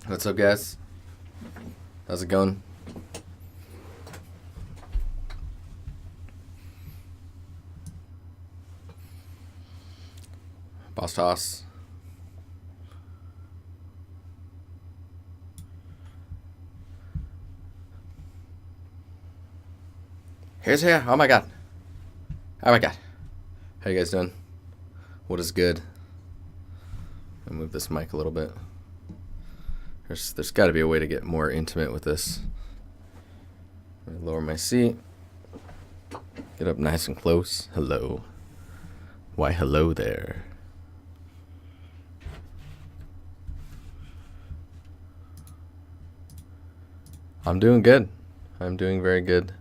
What's up, guys? How's it going? Boss toss. Here's here. Oh my god. Oh my god. How you guys doing? What is good? I'll move this mic a little bit. There's got to be a way to get more intimate with this. Lower my seat. Get up nice and close. Hello. Why, hello there. I'm doing good. I'm doing very good.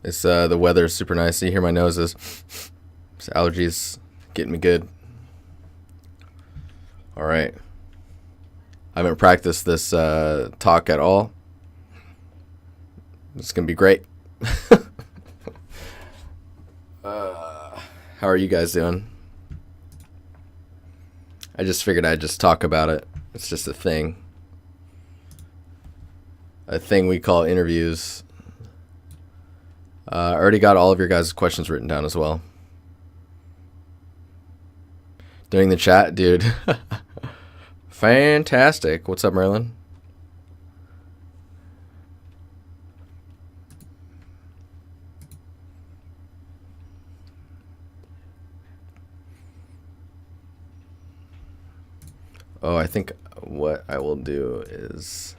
It's the weather's super nice. You hear my nose is allergies getting me good. All right. I haven't practiced this talk at all. It's gonna be great. How are you guys doing? I just figured I'd just talk about it. It's just a thing. A thing we call interviews. I already got all of your guys' questions written down as well. During the chat, dude. Fantastic. What's up, Merlin? Oh, I think what I will do is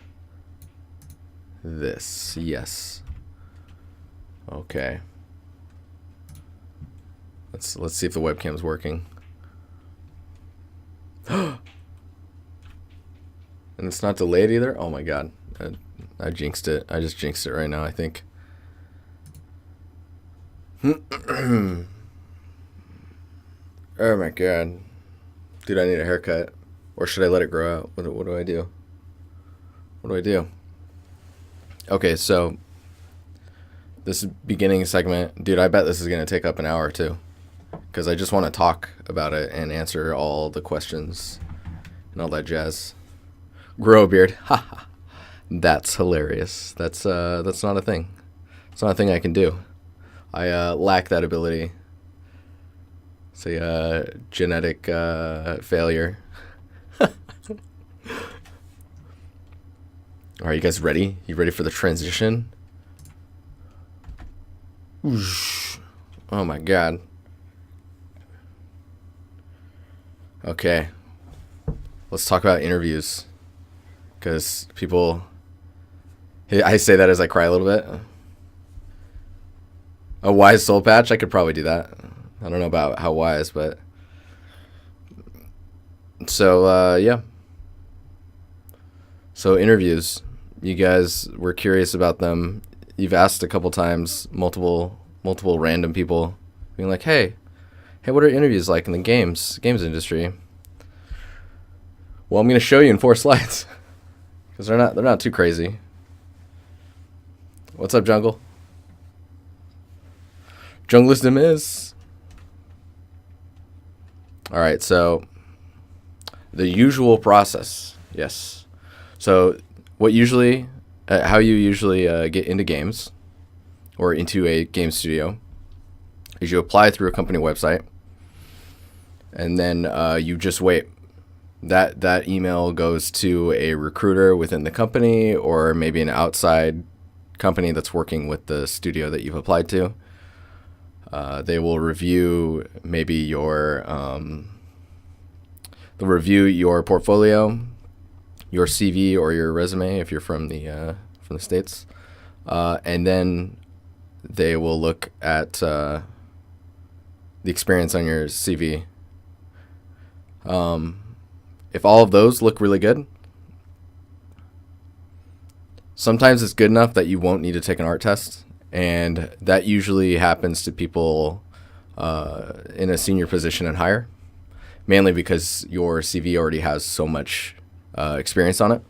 this. Yes. Okay. Let's see if the webcam's working. And it's not delayed either? Oh my god. I jinxed it. I just jinxed it right now, I think. Oh my god. Dude, I need a haircut. Or should I let it grow out? What do I do? What do I do? Okay, so this beginning segment, dude, I bet this is going to take up an hour or two. Because I just want to talk about it and answer all the questions and all that jazz. Grow a beard. Haha. That's hilarious. That's not a thing. It's not a thing I can do. I lack that ability. It's a genetic failure. Are you guys ready? You ready for the transition? Oh my god. Okay. Let's talk about interviews. Because people... I say that as I cry a little bit. A wise soul patch? I could probably do that. I don't know about how wise, but... So, yeah. So, interviews. You guys were curious about them. You've asked a couple times, multiple random people, being like, hey, what are interviews like in the games industry? Well, I'm going to show you in 4 slides. Because they're not too crazy. What's up, Jungle? Junglism is. All right, so the usual process. Yes. So how you usually get into games or into a game studio is you apply through a company website, and then you just wait. That email goes to a recruiter within the company or maybe an outside company that's working with the studio that you've applied to. They will review maybe they'll review your portfolio, your CV or your resume if you're from the States, and then they will look at the experience on your CV. If all of those look really good, sometimes it's good enough that you won't need to take an art test, and that usually happens to people in a senior position and higher, mainly because your CV already has so much experience on it.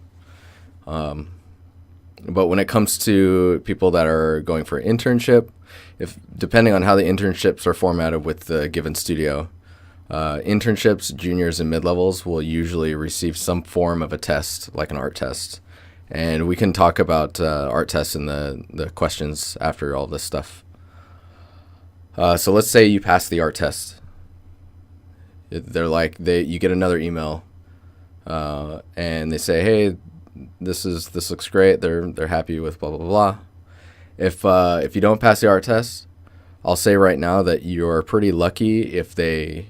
But when it comes to people that are going for an internship, depending on how the internships are formatted with the given studio, Internships, juniors, and mid-levels will usually receive some form of a test, like an art test. And we can talk about art tests and the questions after all this stuff. So let's say you pass the art test. You get another email, and they say, "Hey, this looks great. They're happy with blah blah blah." If you don't pass the art test, I'll say right now that you're pretty lucky if they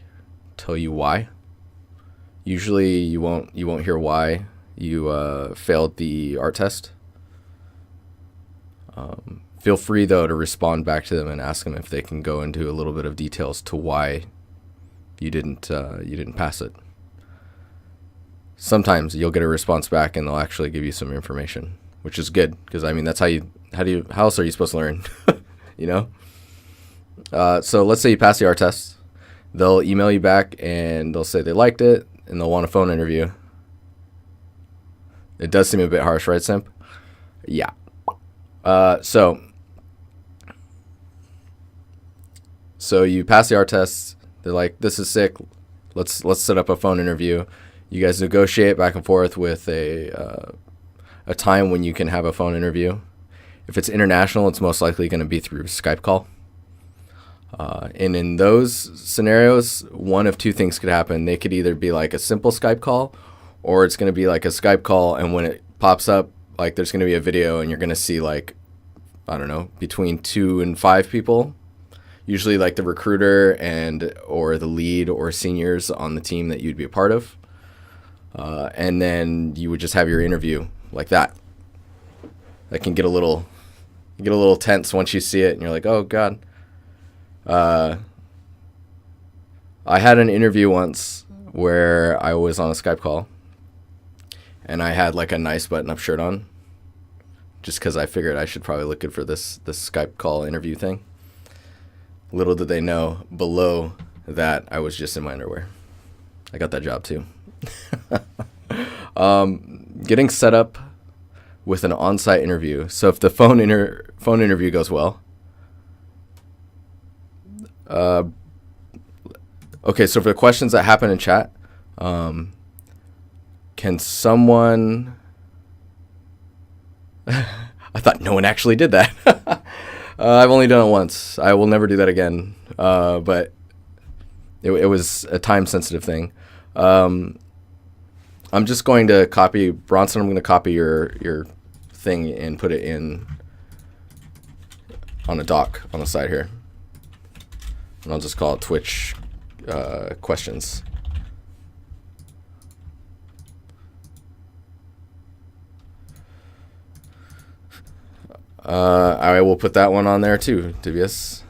tell you why. Usually, you won't hear why you failed the art test. Feel free though to respond back to them and ask them if they can go into a little bit of details to why you didn't pass it. Sometimes you'll get a response back and they'll actually give you some information, which is good because I mean that's how else are you supposed to learn, you know? So let's say you pass the art test, they'll email you back and they'll say they liked it and they'll want a phone interview. It does seem a bit harsh, right, Simp? Yeah. So you pass the art test. They're like, "This is sick. Let's set up a phone interview." You guys negotiate back and forth with a time when you can have a phone interview. If it's international, it's most likely going to be through Skype call. And in those scenarios, one of two things could happen. They could either be like a simple Skype call, or it's going to be like a Skype call, and when it pops up, like there's going to be a video, and you're going to see like, I don't know, between 2 and 5 people. Usually like the recruiter or the lead or seniors on the team that you'd be a part of. And then you would just have your interview like that. That can get a little tense once you see it and you're like, "Oh God." I had an interview once where I was on a Skype call and I had like a nice button-up shirt on just because I figured I should probably look good for this Skype call interview thing. Little did they know, below that I was just in my underwear. I got that job too. Getting set up with an on-site interview. So if the phone interview goes well, okay. So for the questions that happen in chat, can someone? I thought no one actually did that. I've only done it once. I will never do that again. But it was a time-sensitive thing. I'm just going to copy Bronson. I'm going to copy your thing and put it in on a doc on the side here, and I'll just call it Twitch questions. I will put that one on there too, Tobias.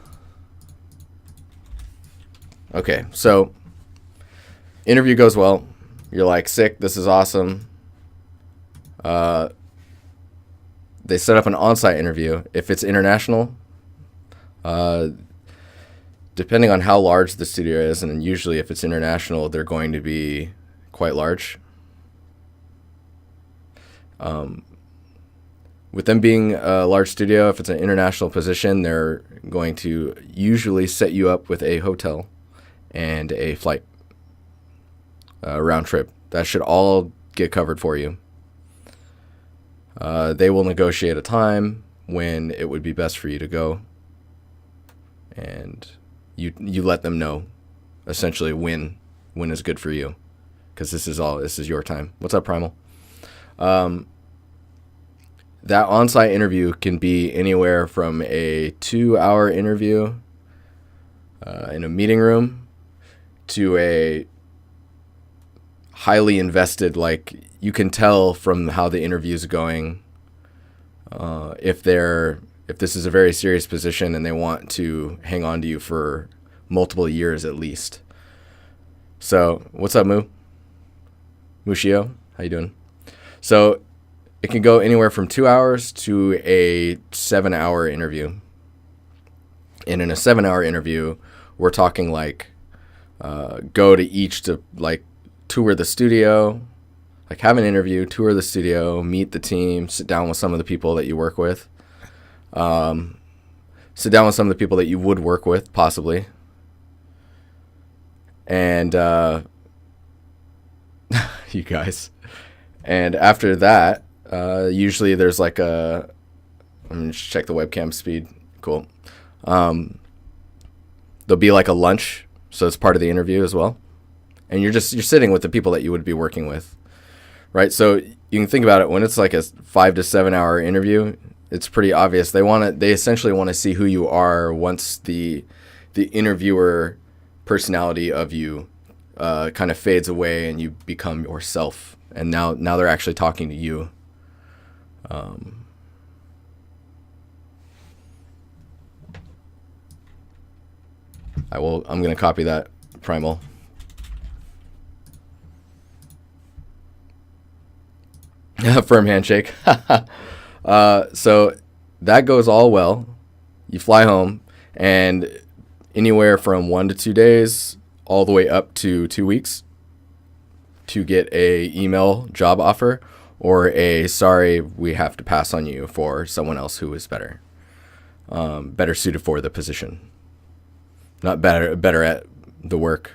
Okay, so interview goes well. You're like, "Sick, this is awesome." They set up an on-site interview. If it's international, depending on how large the studio is, and usually if it's international, they're going to be quite large. With them being a large studio, if it's an international position, they're going to usually set you up with a hotel and a flight, round trip. That should all get covered for you. They will negotiate a time when it would be best for you to go, and you let them know essentially when is good for you, because this is your time. What's up, Primal? That on-site interview can be anywhere from a 2-hour interview in a meeting room to a highly invested, like you can tell from how the interview's going if this is a very serious position and they want to hang on to you for multiple years at least. So what's up, Mushio? How you doing? So it can go anywhere from 2 hours to a 7-hour interview. And in a 7-hour interview, we're talking like go to each to like tour the studio, like have an interview, tour the studio, meet the team, sit down with some of the people that you work with, sit down with some of the people that you would work with possibly, And you guys. And after that, usually there's like a. Let me just check the webcam speed. Cool. There'll be like a lunch, so it's part of the interview as well. And you're sitting with the people that you would be working with, right? So you can think about it when it's like a 5 to 7 hour interview. It's pretty obvious. They essentially want to see who you are once the interviewer personality of you kind of fades away and you become yourself. And now they're actually talking to you. I'm going to copy that primal. Firm handshake. So that goes all well. You fly home, and anywhere from 1 to 2 days, all the way up to 2 weeks, to get a email job offer or a sorry, we have to pass on you for someone else who is better suited for the position. Not better at the work.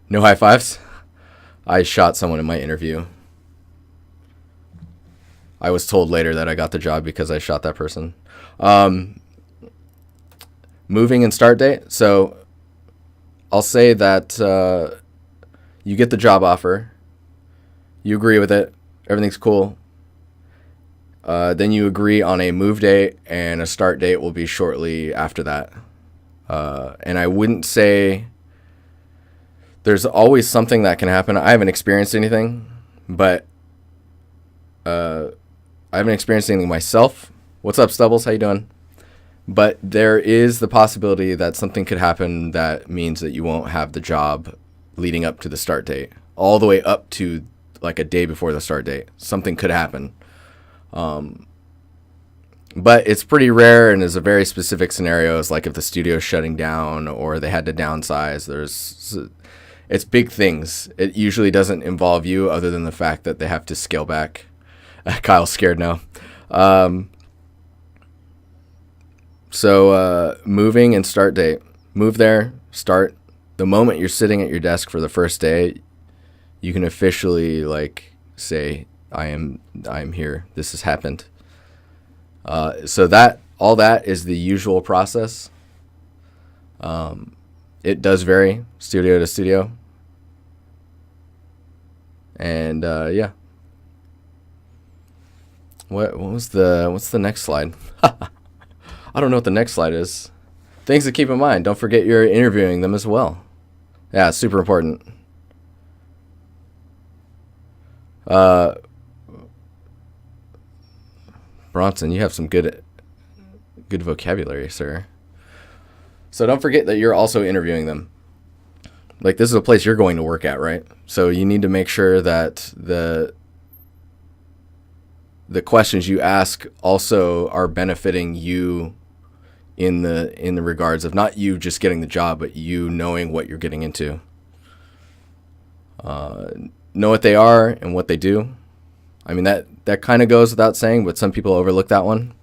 No high fives. I shot someone in my interview. I was told later that I got the job because I shot that person. Moving and start date. So I'll say that you get the job offer. You agree with it. Everything's cool. Then you agree on a move date, and a start date will be shortly after that. And I wouldn't say there's always something that can happen. I haven't experienced anything, but I haven't experienced anything myself. What's up, Stubbles? How you doing? But there is the possibility that something could happen that means that you won't have the job leading up to the start date, all the way up to like a day before the start date. Something could happen. But it's pretty rare, and is a very specific scenarios, like if the studio's shutting down or they had to downsize. It's big things. It usually doesn't involve you, other than the fact that they have to scale back. Kyle's scared now. So moving and start date. Move there, start. The moment you're sitting at your desk for the first day, you can officially like say, I am here. This has happened. So that all that is the usual process. It does vary studio to studio. And yeah. What's the next slide? I don't know what the next slide is. Things to keep in mind. Don't forget you're interviewing them as well. Yeah, it's super important. Bronson, you have some good vocabulary, sir. So don't forget that you're also interviewing them. Like, this is a place you're going to work at, right? So you need to make sure that the questions you ask also are benefiting you in the regards of not you just getting the job, but you knowing what you're getting into. Know what they are and what they do. I mean, that kind of goes without saying, but some people overlook that one.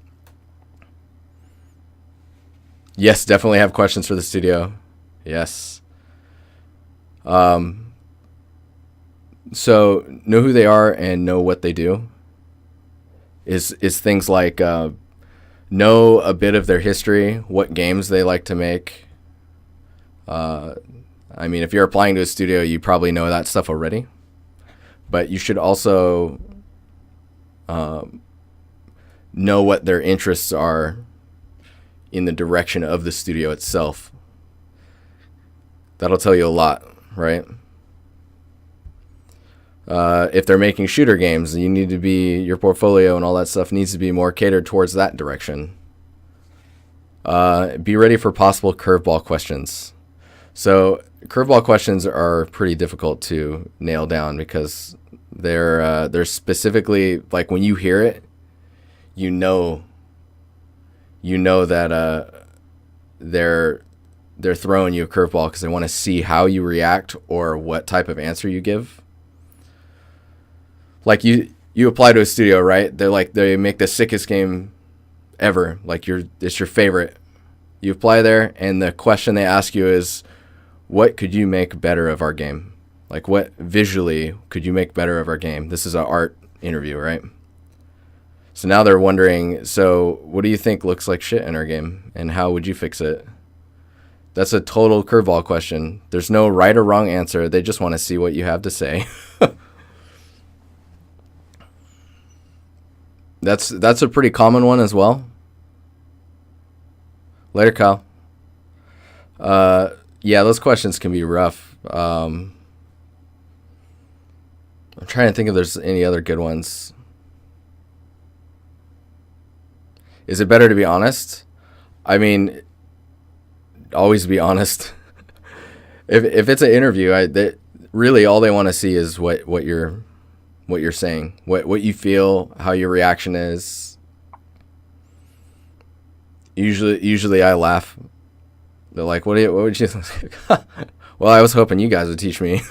Yes, definitely have questions for the studio. Yes. So know who they are and know what they do. Is things like know a bit of their history, what games they like to make. I mean, if you're applying to a studio, you probably know that stuff already. But you should also know what their interests are in the direction of the studio itself. That'll tell you a lot, right? If they're making shooter games, you need to be, your portfolio and all that stuff needs to be more catered towards that direction. Be ready for possible curveball questions. So curveball questions are pretty difficult to nail down because they're specifically, like, when you hear it, you know that they're throwing you a curveball because they want to see how you react or what type of answer you give. Like you apply to a studio, right? They make the sickest game ever. Like it's your favorite. You apply there, and the question they ask you is, what could you make better of our game? Like, what visually could you make better of our game? This is an art interview, right? So now they're wondering, so what do you think looks like shit in our game, and how would you fix it? That's a total curveball question. There's no right or wrong answer. They just want to see what you have to say. That's a pretty common one as well. Later, Kyle. Yeah, those questions can be rough. I'm trying to think if there's any other good ones. Is it better to be honest? I mean, always be honest. If it's an interview, really all they want to see is what you're saying, what you feel, how your reaction is. Usually I laugh. They're like, what would you think? Well, I was hoping you guys would teach me.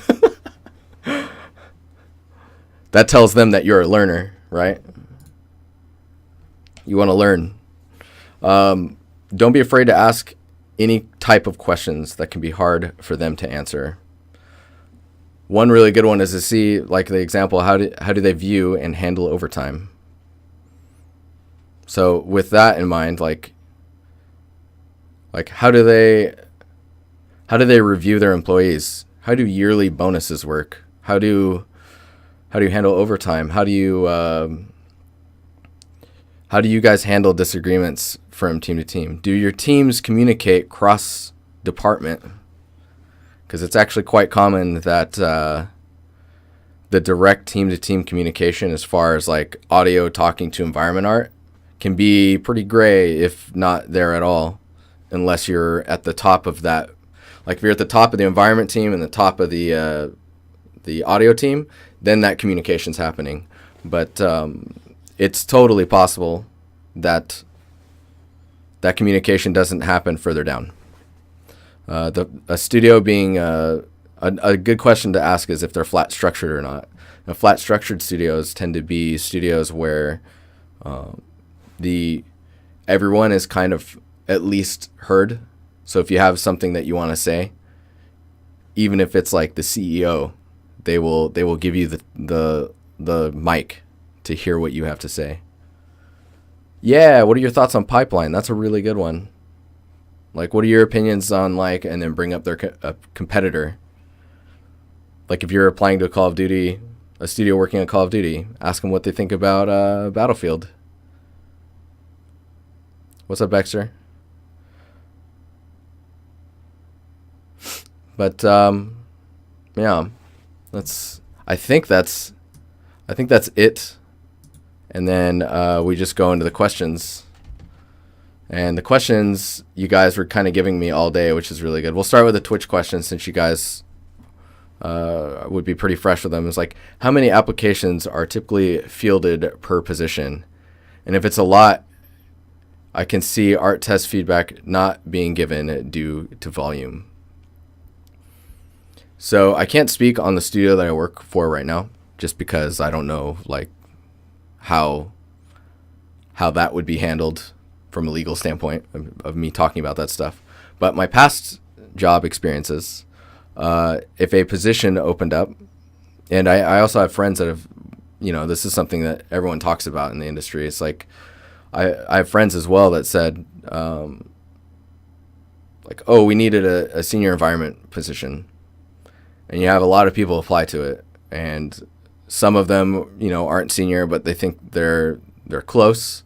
That tells them that you're a learner, right? You want to learn. Don't be afraid to ask any type of questions that can be hard for them to answer. One really good one is to see, like the example, how do they view and handle overtime? So with that in mind, like how do they review their employees? How do yearly bonuses work? How do you handle overtime? How do you guys handle disagreements from team to team? Do your teams communicate cross-department? Because it's actually quite common that the direct team-to-team communication, as far as like audio talking to environment art, can be pretty gray, if not there at all, unless you're at the top of that. Like if you're at the top of the environment team and the top of the audio team, then that communication's happening. But it's totally possible that communication doesn't happen further down. A studio being a good question to ask is if they're flat structured or not. Now, flat structured studios tend to be studios where everyone is kind of at least heard. So if you have something that you want to say, even if it's like the CEO, they will give you the mic to hear what you have to say. Yeah, what are your thoughts on pipeline? That's a really good one. Like, what are your opinions on, like, and then bring up their competitor. Like, if you're applying to Call of Duty, a studio working on Call of Duty, ask them what they think about Battlefield. What's up, Baxter? But yeah, I think that's it. And then we just go into the questions. And the questions you guys were kind of giving me all day, which is really good. We'll start with the Twitch questions, since you guys would be pretty fresh with them. It's like, how many applications are typically fielded per position? And if it's a lot, I can see art test feedback not being given due to volume. So I can't speak on the studio that I work for right now, just because I don't know like how that would be handled from a legal standpoint of me talking about that stuff. But my past job experiences, if a position opened up, and I also have friends that have, this is something that everyone talks about in the industry. It's like, I have friends as well that said, like, oh, we needed a senior environment position. And you have a lot of people apply to it. And some of them, aren't senior, but they think they're close.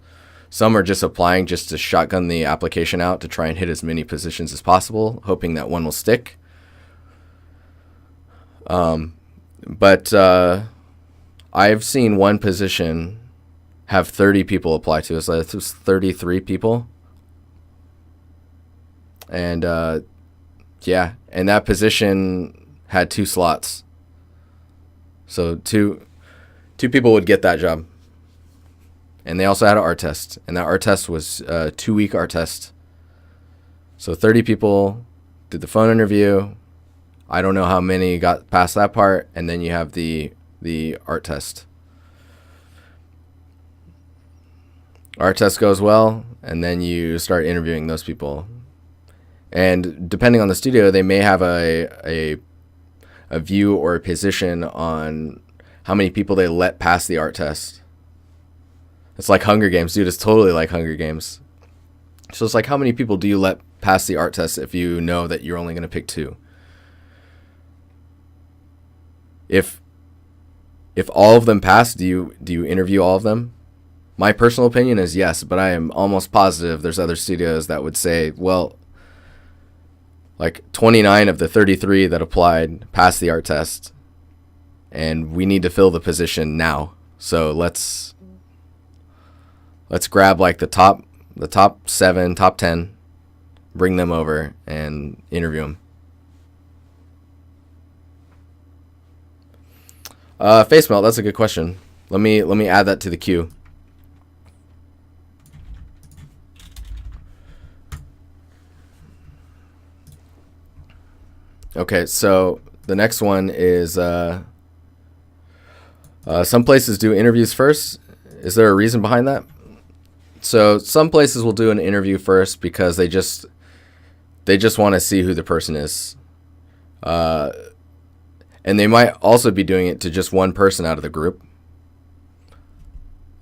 Some are just applying just to shotgun the application out to try and hit as many positions as possible, hoping that one will stick. But I've seen one position have 30 people apply to it. So it was 33 people. And yeah, and that position had 2 slots. So two people would get that job. And they also had an art test. And that art test was a 2-week art test. So 30 people did the phone interview. I don't know how many got past that part. And then you have the art test. Art test goes well. And then you start interviewing those people. And depending on the studio, they may have a view or a position on how many people they let pass the art test. It's like Hunger Games, dude. It's totally like Hunger Games. So it's like, how many people do you let pass the art test if you know that you're only going to pick 2? If all of them pass, do you interview all of them? My personal opinion is yes, but I am almost positive there's other studios that would say, well, like 29 of the 33 that applied passed the art test, and we need to fill the position now. So let's grab like the top 7, top 10, bring them over and interview them. Face melt, that's a good question. Let me add that to the queue. Okay, so the next one is some places do interviews first. Is there a reason behind that? So some places will do an interview first because they just want to see who the person is. And they might also be doing it to just one person out of the group.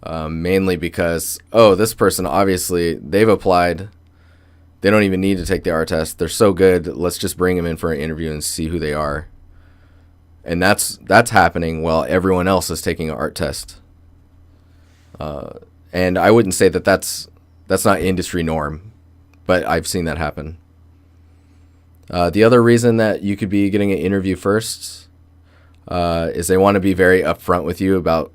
Mainly because, this person, obviously, they've applied. They don't even need to take the art test. They're so good. Let's just bring them in for an interview and see who they are. And that's happening while everyone else is taking an art test. And I wouldn't say that that's not industry norm, but I've seen that happen. The other reason that you could be getting an interview first is they want to be very upfront with you about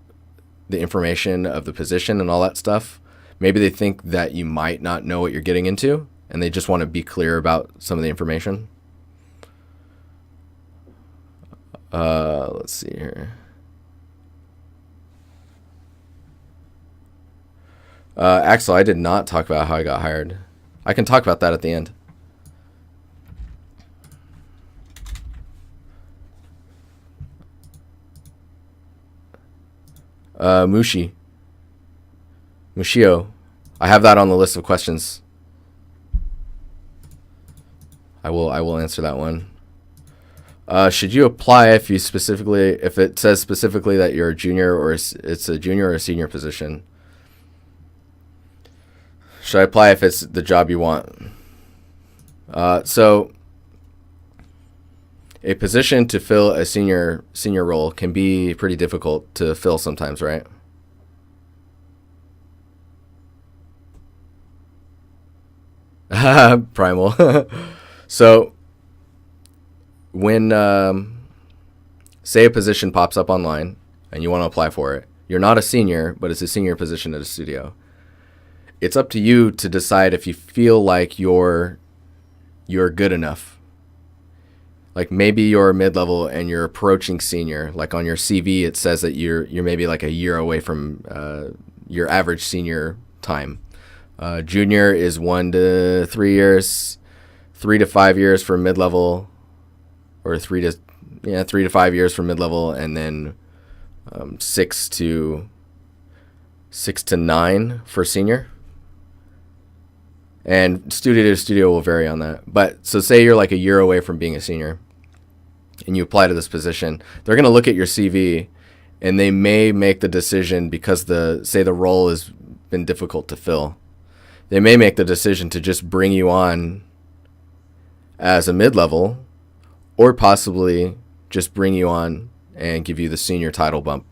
the information of the position and all that stuff. Maybe they think that you might not know what you're getting into, and they just want to be clear about some of the information. Let's see here. Axel, I did not talk about how I got hired. I can talk about that at the end. Mushio. I have that on the list of questions. I will answer that one. Should you apply if it says specifically that you're a junior, or it's a junior or a senior position? Should I apply if it's the job you want? So a position to fill a senior role can be pretty difficult to fill sometimes, right? Primal. So when say a position pops up online and you want to apply for it, you're not a senior, but it's a senior position at a studio. It's up to you to decide if you feel like you're good enough. Like maybe you're mid-level and you're approaching senior. Like on your CV, it says that you're maybe like a year away from your average senior time. Junior is 1 to 3 years, 3 to 5 years for mid-level, or 3 to 5 years for mid-level, and then 6 to 9 for senior. And studio to studio will vary on that. But so say you're like a year away from being a senior and you apply to this position, they're going to look at your CV and they may make the decision, because the role has been difficult to fill. They may make the decision to just bring you on as a mid-level, or possibly just bring you on and give you the senior title bump,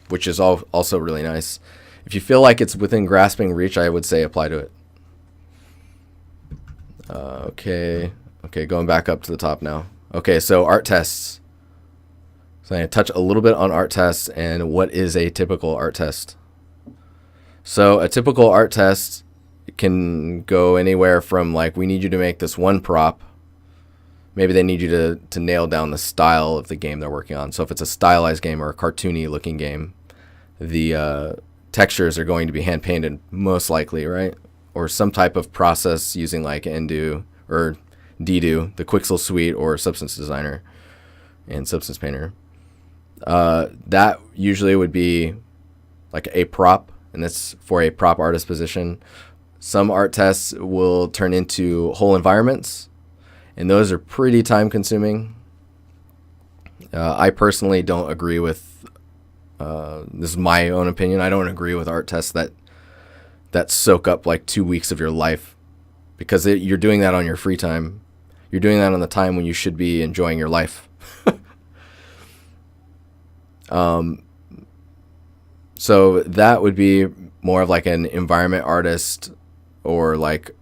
which is also really nice. If you feel like it's within grasping reach, I would say apply to it. Okay, going back up to the top now. Okay, so art tests. So I'm going to touch a little bit on art tests and what is a typical art test. So a typical art test can go anywhere from, like, we need you to make this one prop. Maybe they need you to nail down the style of the game they're working on. So if it's a stylized game or a cartoony looking game, the textures are going to be hand painted most likely, right? Or some type of process using like Endo or Dedo, the Quixel suite, or Substance Designer and Substance Painter. That usually would be like a prop, and that's for a prop artist position. Some art tests will turn into whole environments. and those are pretty time consuming. I personally don't agree with, this is my own opinion, I don't agree with art tests that soak up like 2 weeks of your life, because you're doing that on your free time. You're doing that on the time when you should be enjoying your life. So that would be more of like an environment artist, or like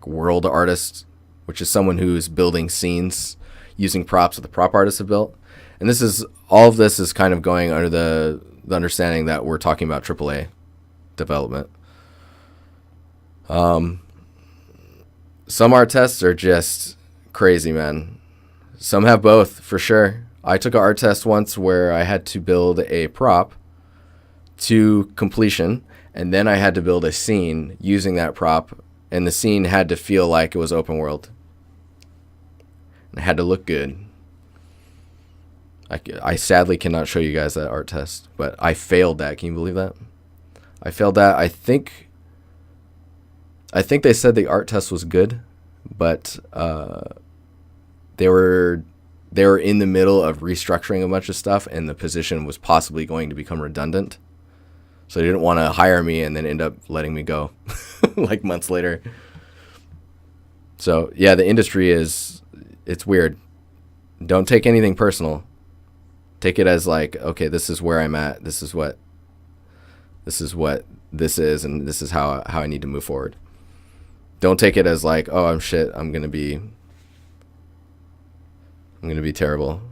world artist, which is someone who's building scenes using props that the prop artists have built. And all of this is kind of going under the understanding that we're talking about AAA development. Some art tests are just crazy, man. Some have both, for sure. I took an art test once where I had to build a prop to completion, and then I had to build a scene using that prop, and the scene had to feel like it was open world. It had to look good. I sadly cannot show you guys that art test, but I failed that. Can you believe that? I failed that. I think they said the art test was good, but they were in the middle of restructuring a bunch of stuff, and the position was possibly going to become redundant. So they didn't want to hire me and then end up letting me go like months later. So yeah, the industry it's weird. Don't take anything personal. Take it as like, okay, this is where I'm at. This is what this is, and this is how I need to move forward. Don't take it as like, oh, I'm shit. I'm gonna be terrible.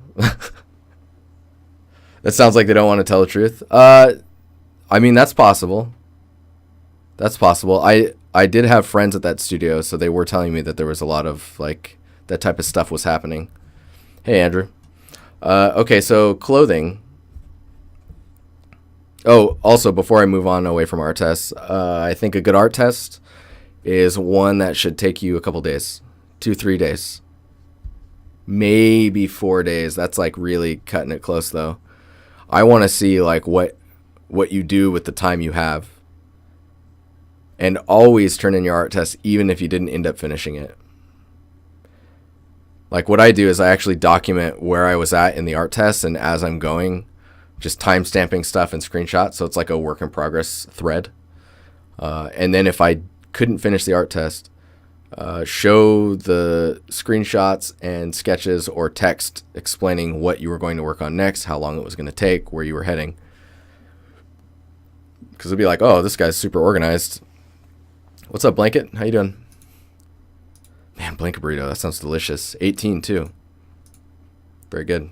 That sounds like they don't want to tell the truth. I mean, that's possible. That's possible. I did have friends at that studio, so they were telling me that there was a lot of like that type of stuff was happening. Hey, Andrew. Okay, so clothing. Oh, also, before I move on away from art tests, I think a good art test is one that should take you a couple days, 2-3 days, maybe 4 days. That's like really cutting it close, though. I want to see like what you do with the time you have, and always turn in your art test, even if you didn't end up finishing it. Like what I do is I actually document where I was at in the art test, and as I'm going, just time stamping stuff and screenshots. So it's like a work in progress thread. And then if I couldn't finish the art test, show the screenshots and sketches or text explaining what you were going to work on next, how long it was going to take, where you were heading. Because it'd be like, oh, this guy's super organized. What's up, Blanket? How you doing? Man, blanket burrito, that sounds delicious. 18 too. Very good.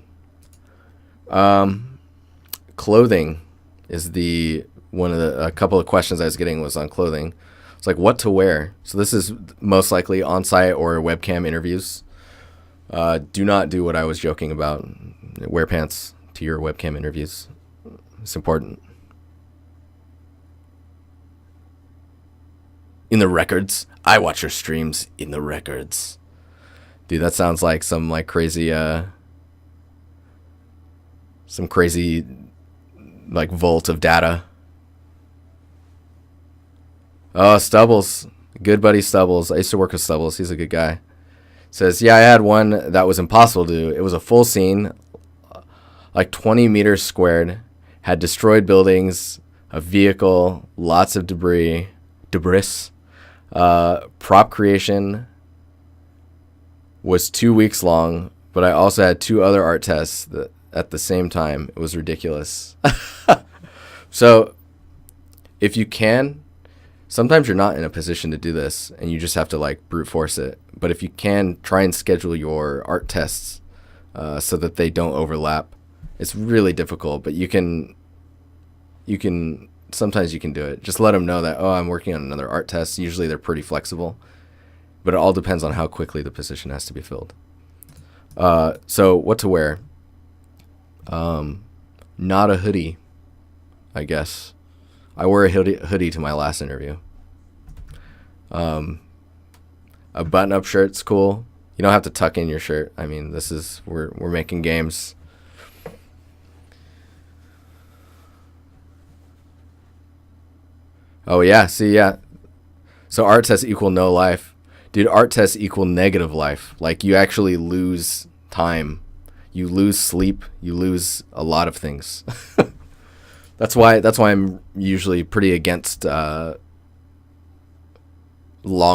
Clothing is a couple of questions I was getting was on clothing. It's like what to wear. So this is most likely on-site or webcam interviews. Do not do what I was joking about. Wear pants to your webcam interviews. It's important. In the records. I watch your streams in the records. Dude, that sounds like some like crazy like vault of data. Oh, Stubbles. Good buddy Stubbles. I used to work with Stubbles. He's a good guy. Says, yeah, I had one that was impossible to do. It was a full scene, like 20 meters squared, had destroyed buildings, a vehicle, lots of debris. Prop creation was 2 weeks long, but I also had 2 other art tests at the same time. It was ridiculous. So if you can, sometimes you're not in a position to do this and you just have to like brute force it. But if you can, try and schedule your art tests so that they don't overlap. It's really difficult, but you can sometimes you can do it. Just let them know that, oh, I'm working on another art test. Usually they're pretty flexible, but it all depends on how quickly the position has to be filled. So what to wear? Not a hoodie, I guess. I wore a hoodie to my last interview. A button-up shirt's cool. You don't have to tuck in your shirt. I mean, we're making games. Oh, yeah. See, yeah. So art tests equal no life. Dude, art tests equal negative life. Like, you actually lose time. You lose sleep. You lose a lot of things. That's why I'm usually pretty against long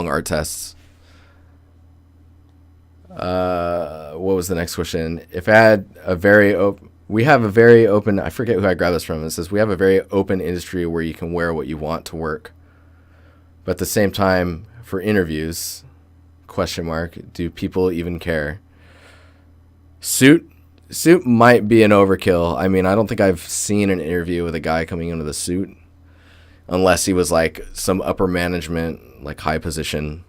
art tests. What was the next question? If I had we have a very open, I forget who I grabbed this from. It says, we have a very open industry where you can wear what you want to work. But at the same time, for interviews, do people even care? Suit might be an overkill. I mean, I don't think I've seen an interview with a guy coming into the suit unless he was like some upper management, like high position.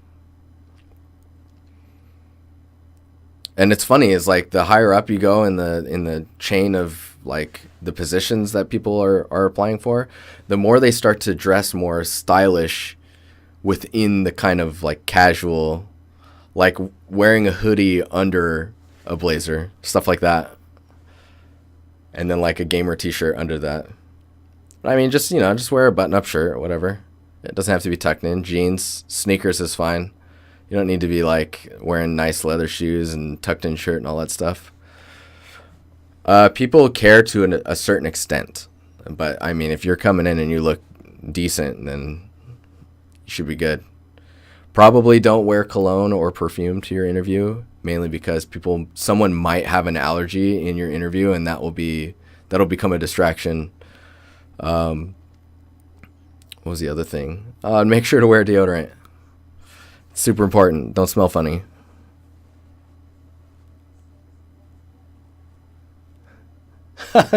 And it's funny, is like the higher up you go in the chain of like the positions that people are applying for, the more they start to dress more stylish within the kind of like casual, like wearing a hoodie under a blazer, stuff like that. And then like a gamer t-shirt under that. I mean, just wear a button-up shirt or whatever. It doesn't have to be tucked in. Jeans, sneakers is fine. You don't need to be like wearing nice leather shoes and tucked in shirt and all that stuff. People care to a certain extent, but I mean, if you're coming in and you look decent, then you should be good. Probably don't wear cologne or perfume to your interview, mainly because someone might have an allergy in your interview, and that'll become a distraction. What was the other thing? Make sure to wear deodorant. Super important. Don't smell funny.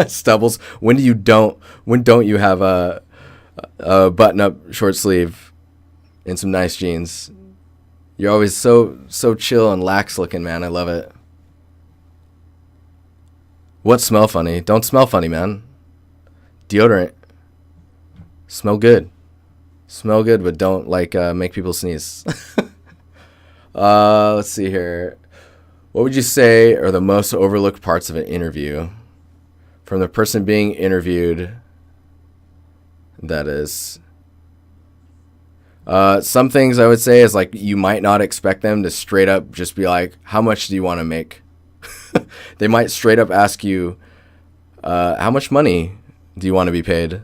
Stubbles. When don't you have a button-up short sleeve and some nice jeans? You're always so chill and lax looking, man. I love it. What smell funny? Don't smell funny, man. Deodorant. Smell good. Smell good, but don't make people sneeze. Let's see here. What would you say are the most overlooked parts of an interview? From the person being interviewed, that is. Some things I would say is like, you might not expect them to straight up just be like, how much do you want to make? They might straight up ask you, how much money do you want to be paid?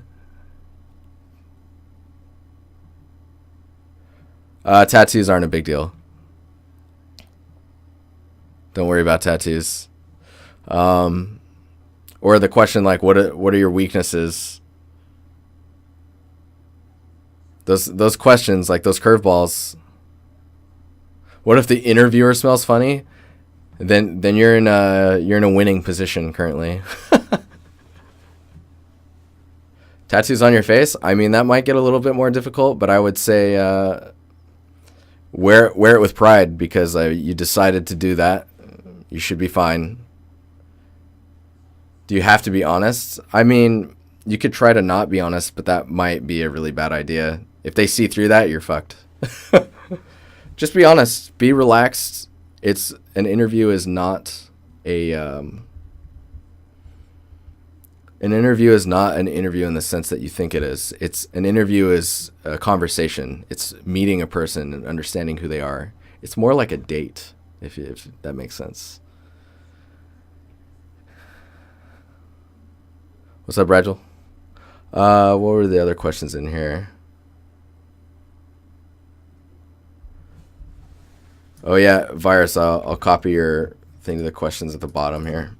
Tattoos aren't a big deal. Don't worry about tattoos. Or the question like, what are your weaknesses? Those questions, like those curveballs. What if the interviewer smells funny? Then you're in a winning position currently. Tattoos on your face? I mean, that might get a little bit more difficult, but I would say wear it with pride, because you decided to do that. You should be fine. Do you have to be honest? I mean, you could try to not be honest, but that might be a really bad idea. If they see through that, you're fucked. Just be honest. Be relaxed. An interview is not an interview is not an interview in the sense that you think it is. An interview is a conversation. It's meeting a person and understanding who they are. It's more like a date, if that makes sense. What's up, Ragel? What were the other questions in here? Oh yeah, Virus. I'll copy your thing to the questions at the bottom here.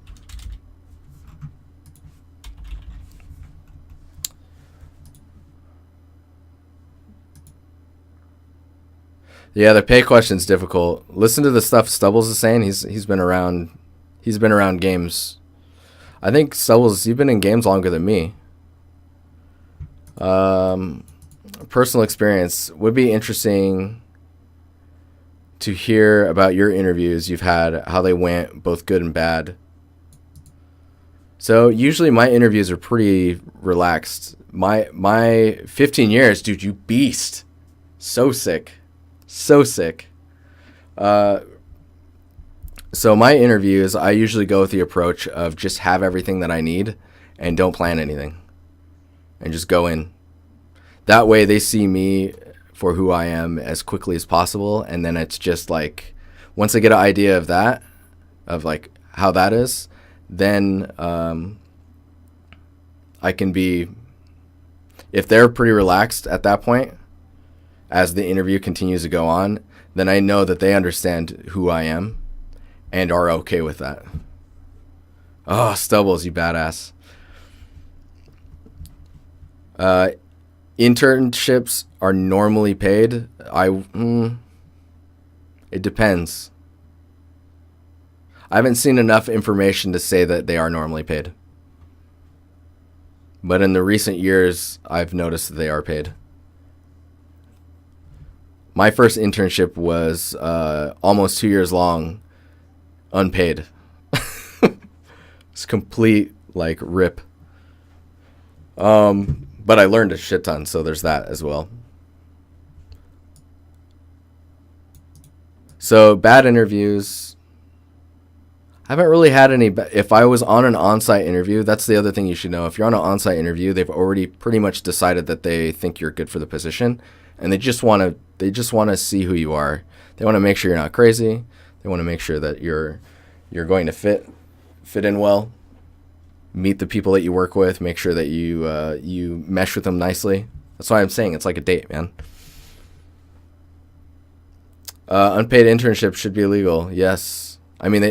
Yeah, the pay question's difficult. Listen to the stuff Stubbles is saying. He's been around games. I think Stubbles, you've been in games longer than me. Personal experience would be interesting to hear about your interviews you've had, how they went, both good and bad. So usually my interviews are pretty relaxed. My 15 years, dude, you beast. So sick. So sick. So my interviews, I usually go with the approach of just have everything that I need and don't plan anything. And just go in. That way they see me for who I am as quickly as possible. And then it's just like, once I get an idea of that, of like how that is, then I can be, if they're pretty relaxed at that point, as the interview continues to go on, then I know that they understand who I am and are okay with that. Oh, Stubbles, you badass. Internships are normally paid. It depends. I haven't seen enough information to say that they are normally paid. But in the recent years, I've noticed that they are paid. My first internship was almost 2 years long, unpaid. It's complete, like, rip. But I learned a shit ton, so there's that as well. So, bad interviews. I haven't really had any. If I was on an on-site interview, that's the other thing you should know. If you're on an on-site interview, they've already pretty much decided that they think you're good for the position, and they just want to see who you are. They want to make sure you're not crazy. They want to make sure that you're going to fit in well, meet the people that you work with, make sure that you mesh with them nicely. That's why I'm saying it's like a date, man. Unpaid internships should be illegal. Yes. I mean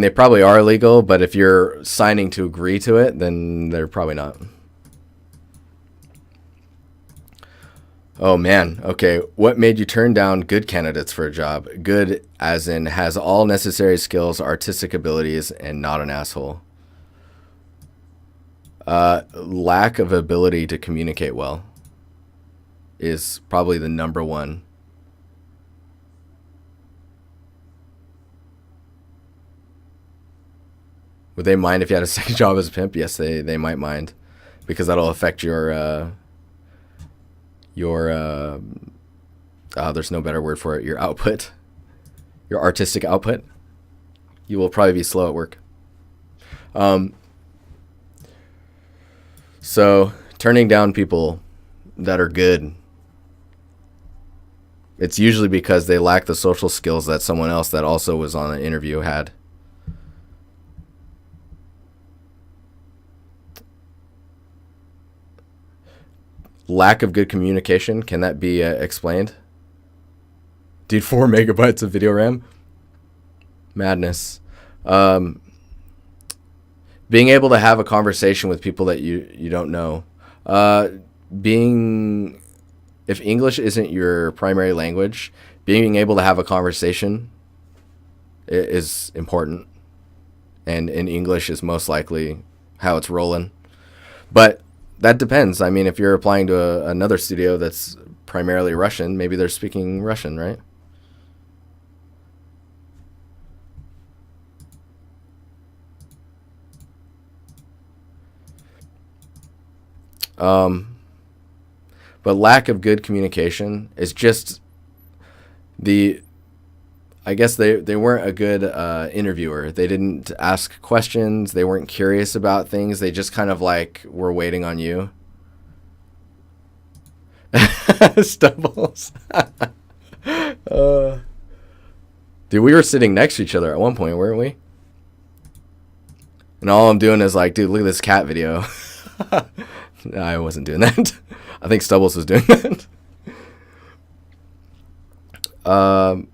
they probably are illegal, but if you're signing to agree to it, then they're probably not. Oh, man. Okay. What made you turn down good candidates for a job? Good as in has all necessary skills, artistic abilities, and not an asshole. Lack of ability to communicate well is probably the number one. Would they mind if you had a second job as a pimp? Yes, they might mind, because that'll affect your there's no better word for it, your output, your artistic output. You will probably be slow at work. So turning down people that are good, it's usually because they lack the social skills that someone else that also was on an interview had. Lack of good communication, can that be explained? Dude, 4 megabytes of video RAM? Madness. Being able to have a conversation with people that you don't know. If English isn't your primary language, being able to have a conversation is important. And in English is most likely how it's rolling. But that depends. I mean, if you're applying to another studio that's primarily Russian, maybe they're speaking Russian, right? But lack of good communication is just I guess they weren't a good interviewer. They didn't ask questions. They weren't curious about things. They just kind of like were waiting on you. Stubbles. Dude, we were sitting next to each other at one point, weren't we? And all I'm doing is like, dude, look at this cat video. No, I wasn't doing that. I think Stubbles was doing that.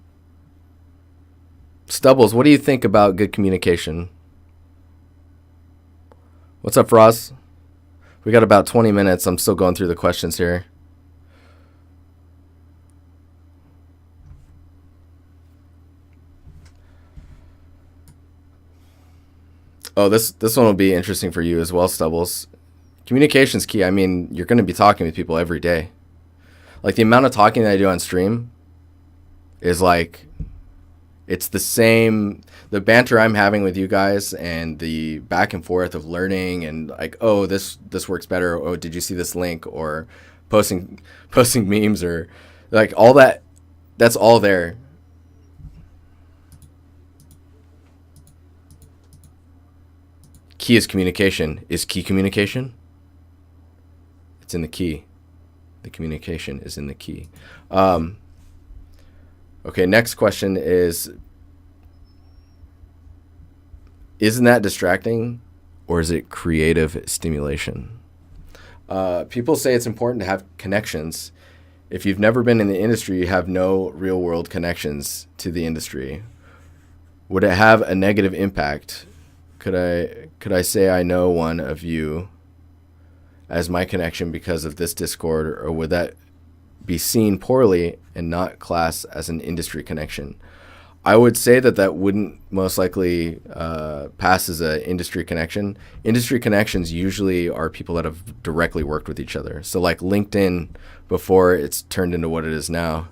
Stubbles, what do you think about good communication? What's up, Ross? We got about 20 minutes. I'm still going through the questions here. Oh, this one will be interesting for you as well, Stubbles. Communication's key. I mean, you're going to be talking with people every day. Like, the amount of talking that I do on stream is like, it's the same, the banter I'm having with you guys and the back and forth of learning and like, oh, this works better. Oh, did you see this link? Or posting memes or like all that. That's all there. Key is communication. Is key communication? It's in the key. The communication is in the key. Okay, next question is, isn't that distracting, or is it creative stimulation? People say it's important to have connections. If you've never been in the industry, you have no real-world connections to the industry. Would it have a negative impact? Could I say I know one of you as my connection because of this Discord, or would that be seen poorly and not classed as an industry connection? I would say that wouldn't most likely pass as an industry connection. Industry connections usually are people that have directly worked with each other. So like LinkedIn, before it's turned into what it is now.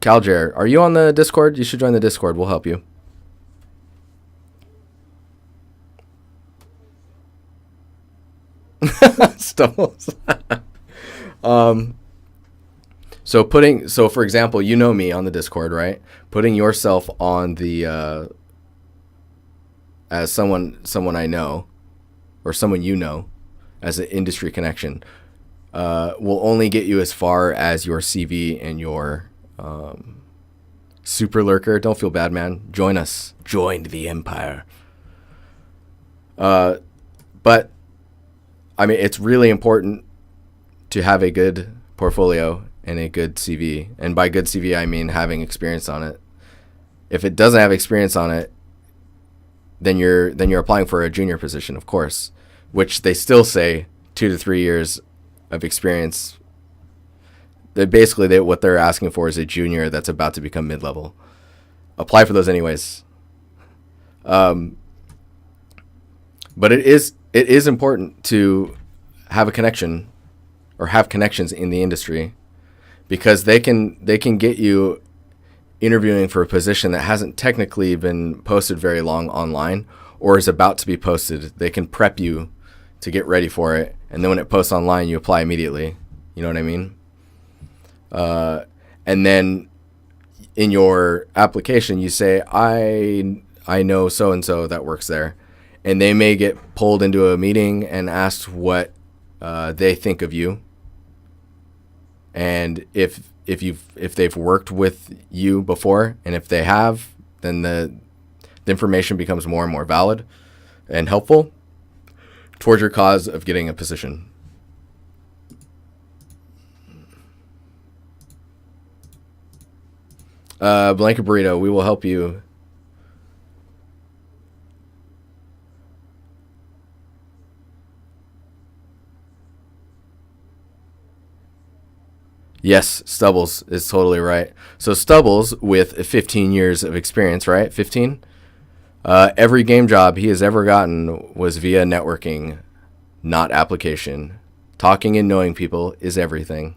Calger, are you on the Discord? You should join the Discord. We'll help you. Stumbles. So for example, you know me on the Discord, right? Putting yourself on the as someone I know, or someone you know, as an industry connection, will only get you as far as your CV and your super lurker. Don't feel bad, man. Join us. Join the empire. But I mean, it's really important to have a good portfolio and a good CV. And by good CV, I mean having experience on it. If it doesn't have experience on it, then you're applying for a junior position, of course, which they still say 2 to 3 years of experience. What they're asking for is a junior that's about to become mid-level. Apply for those anyways. But it is important to have a connection, or have connections in the industry, because they can get you interviewing for a position that hasn't technically been posted very long online, or is about to be posted. They can prep you to get ready for it, and then when it posts online, you apply immediately. You know what I mean? And then in your application, you say, I know so-and-so that works there. And they may get pulled into a meeting and asked what they think of you. And if they've worked with you before, and if they have, then the information becomes more and more valid and helpful towards your cause of getting a position. Blanket Burrito, we will help you. Yes, Stubbles is totally right. So Stubbles, with 15 years of experience, right? 15? Every game job he has ever gotten was via networking, not application. Talking and knowing people is everything.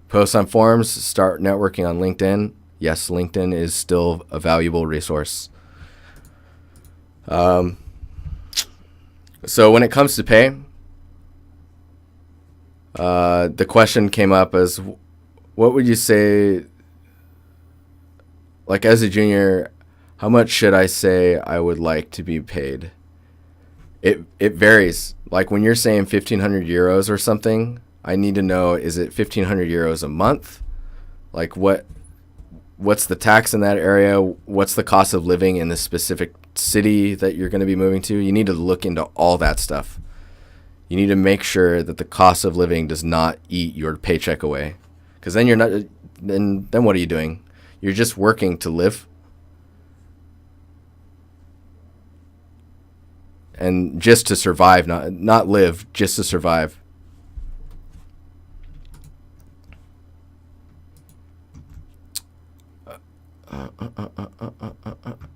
Post on forums, start networking on LinkedIn. Yes, LinkedIn is still a valuable resource. So when it comes to pay, the question came up as, what would you say, like as a junior, how much should I say I would like to be paid? It varies. Like when you're saying 1,500 euros or something, I need to know, is it 1,500 euros a month? Like what's the tax in that area? What's the cost of living in the specific city that you're going to be moving to? You need to look into all that stuff. You need to make sure that the cost of living does not eat your paycheck away. Because then you're not, then what are you doing? You're just working to live. And just to survive, not live, just to survive.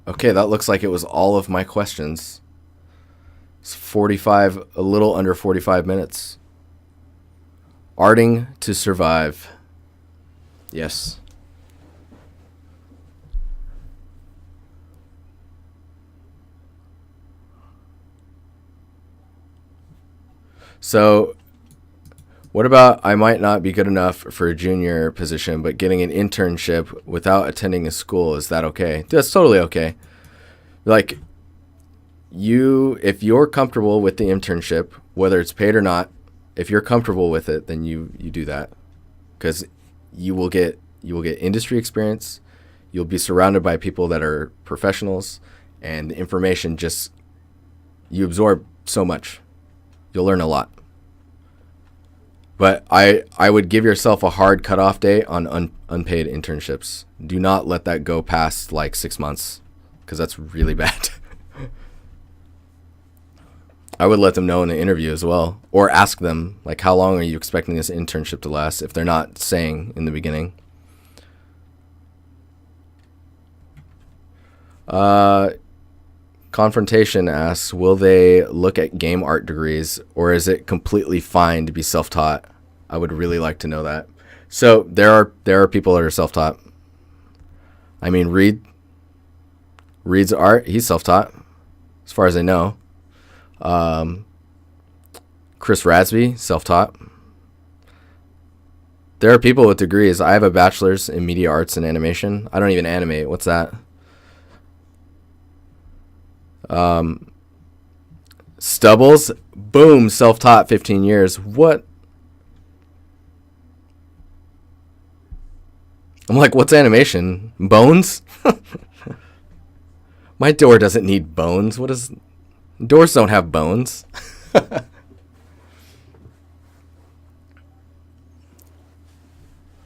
Okay, that looks like it was all of my questions. It's 45, a little under 45 minutes. Arting to survive. Yes. So, what about I might not be good enough for a junior position, but getting an internship without attending a school, is that okay? That's totally okay. Like, if you're comfortable with the internship, whether it's paid or not, if you're comfortable with it, then you do that, because you will get industry experience. You'll be surrounded by people that are professionals, and the information just, you absorb so much. You'll learn a lot. But I would give yourself a hard cutoff date on unpaid internships. Do not let that go past like 6 months, because that's really bad. I would let them know in the interview as well, or ask them, like, how long are you expecting this internship to last, if they're not saying in the beginning. Confrontation asks, will they look at game art degrees, or is it completely fine to be self-taught? I would really like to know that. So there are people that are self-taught. I mean, Reed's art, he's self-taught, as far as I know. Chris Radsby, self-taught. There are people with degrees. I have a bachelor's in media arts and animation. I don't even animate. What's that? Stubbles, boom, self-taught, 15 years. What? I'm like, what's animation? Bones? My door doesn't need bones. What is... Doors don't have bones.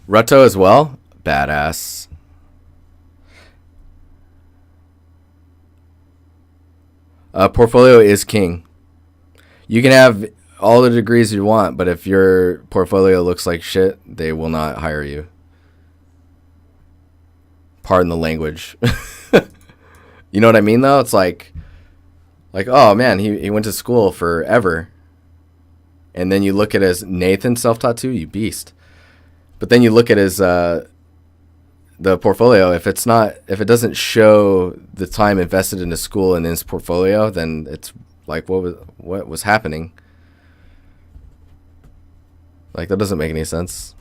Rutto as well? Badass. Portfolio is king. You can have all the degrees you want, but if your portfolio looks like shit, they will not hire you. Pardon the language. You know what I mean, though? It's like, oh man, he went to school forever. And then you look at his Nathan self-taught too, you beast. But then you look at his the portfolio. If it doesn't show the time invested in his school and in his portfolio, then it's like, what was happening? Like, that doesn't make any sense.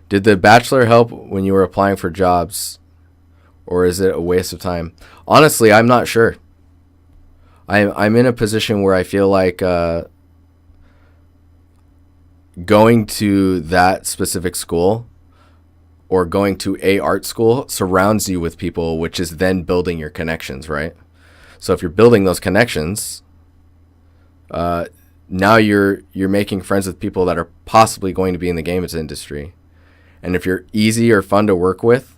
Did the bachelor help when you were applying for jobs, or is it a waste of time? Honestly, I'm not sure. I'm in a position where I feel like going to that specific school or going to a art school surrounds you with people, which is then building your connections, right? So if you're building those connections, now you're making friends with people that are possibly going to be in the games industry. And if you're easy or fun to work with,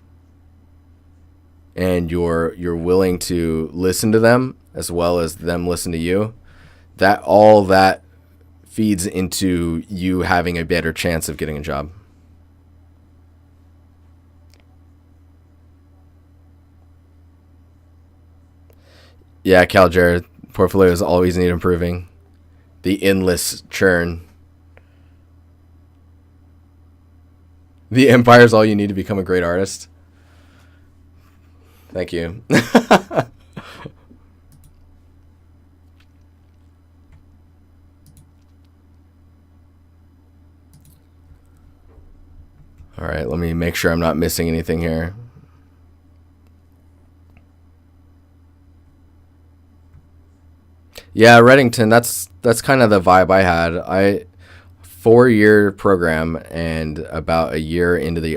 and you're willing to listen to them as well as them listen to you, that feeds into you having a better chance of getting a job. Yeah, Cal Jared, portfolios always need improving. The endless churn. The empire is all you need to become a great artist. Thank you. All right, let me make sure I'm not missing anything here. Yeah, Reddington, that's kind of the vibe I had. 4-year program, and about a year into the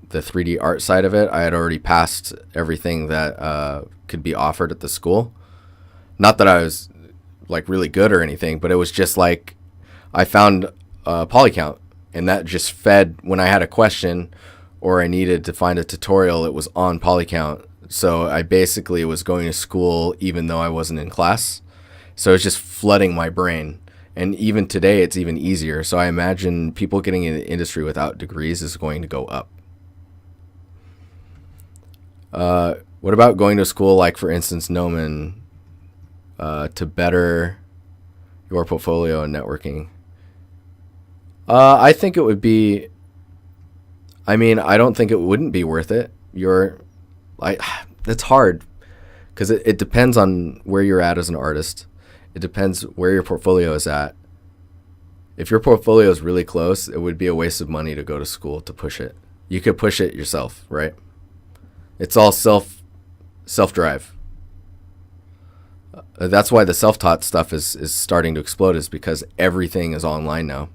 3D art side of it, I had already passed everything that could be offered at the school. Not that I was like really good or anything, but it was just like I found Polycount, and that just fed when I had a question or I needed to find a tutorial. It was on Polycount, so I basically was going to school even though I wasn't in class. So it's just flooding my brain. And even today, it's even easier. So I imagine people getting in the industry without degrees is going to go up. What about going to school, like, for instance, Noman, to better your portfolio and networking? I think it would be... I mean, I don't think it wouldn't be worth it. It's hard, because it depends on where you're at as an artist. It depends where your portfolio is at. If your portfolio is really close, it would be a waste of money to go to school to push it. You could push it yourself, right? It's all self-drive. That's why the self-taught stuff is starting to explode, is because everything is online now.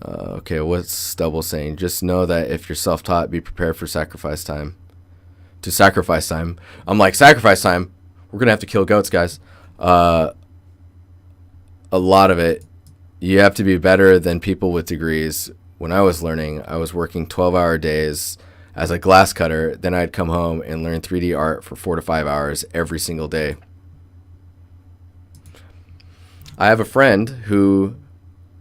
Okay, what's Stubble saying? Just know that if you're self-taught, be prepared for sacrifice time. To sacrifice time. I'm like, sacrifice time? We're going to have to kill goats, guys. A lot of it, you have to be better than people with degrees. When I was learning, I was working 12-hour days as a glass cutter. Then I'd come home and learn 3D art for 4 to 5 hours every single day. I have a friend who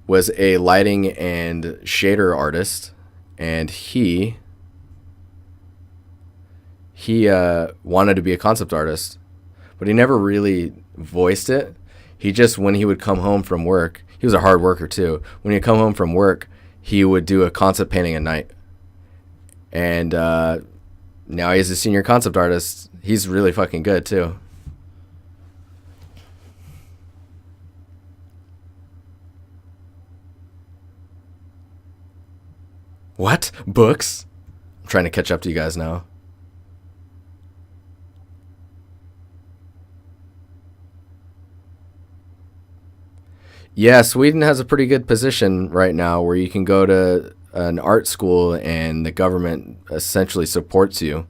was a lighting and shader artist, and he wanted to be a concept artist, but he never really voiced it. He just, when he would come home from work, he was a hard worker too. When he'd come home from work, he would do a concept painting at night. And now he's a senior concept artist. He's really fucking good too. What? Books? I'm trying to catch up to you guys now. Yeah, Sweden has a pretty good position right now where you can go to an art school and the government essentially supports you.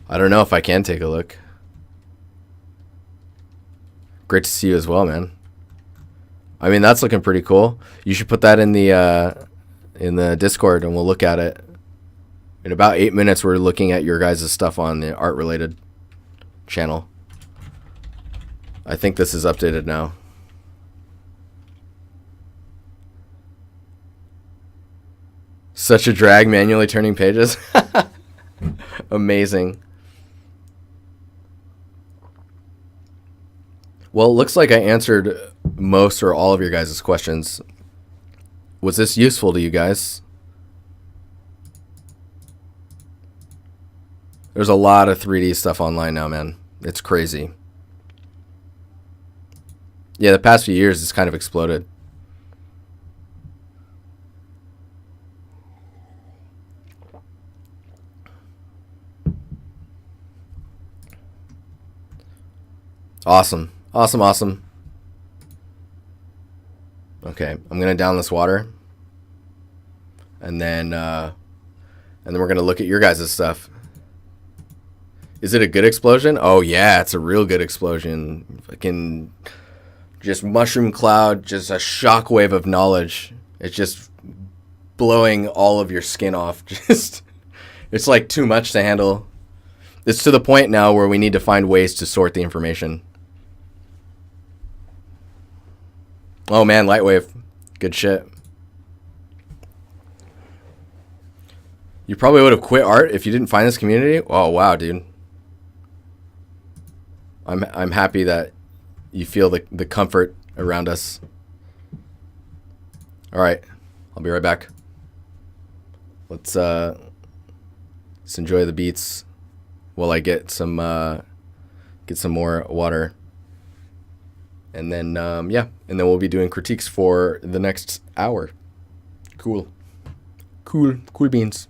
I don't know if I can take a look. Great to see you as well, man. I mean, that's looking pretty cool. You should put that in the Discord and we'll look at it. In about 8 minutes, we're looking at your guys' stuff on the art-related channel. I think this is updated now. Such a drag manually turning pages. Amazing. Well, it looks like I answered most or all of your guys' questions. Was this useful to you guys? There's a lot of 3D stuff online now, man. It's crazy. Yeah, the past few years, it's kind of exploded. Awesome. Awesome, awesome. Okay, I'm gonna down this water. And then we're gonna look at your guys' stuff. Is it a good explosion? Oh yeah, it's a real good explosion. Fucking just mushroom cloud, just a shockwave of knowledge. It's just blowing all of your skin off. Just, it's like too much to handle. It's to the point now where we need to find ways to sort the information. Oh man, Lightwave. Good shit. You probably would have quit art if you didn't find this community? Oh wow, dude. I'm happy that you feel the comfort around us. All right, I'll be right back. Let's enjoy the beats while I get some more water, and then yeah, and then we'll be doing critiques for the next hour. Cool beans.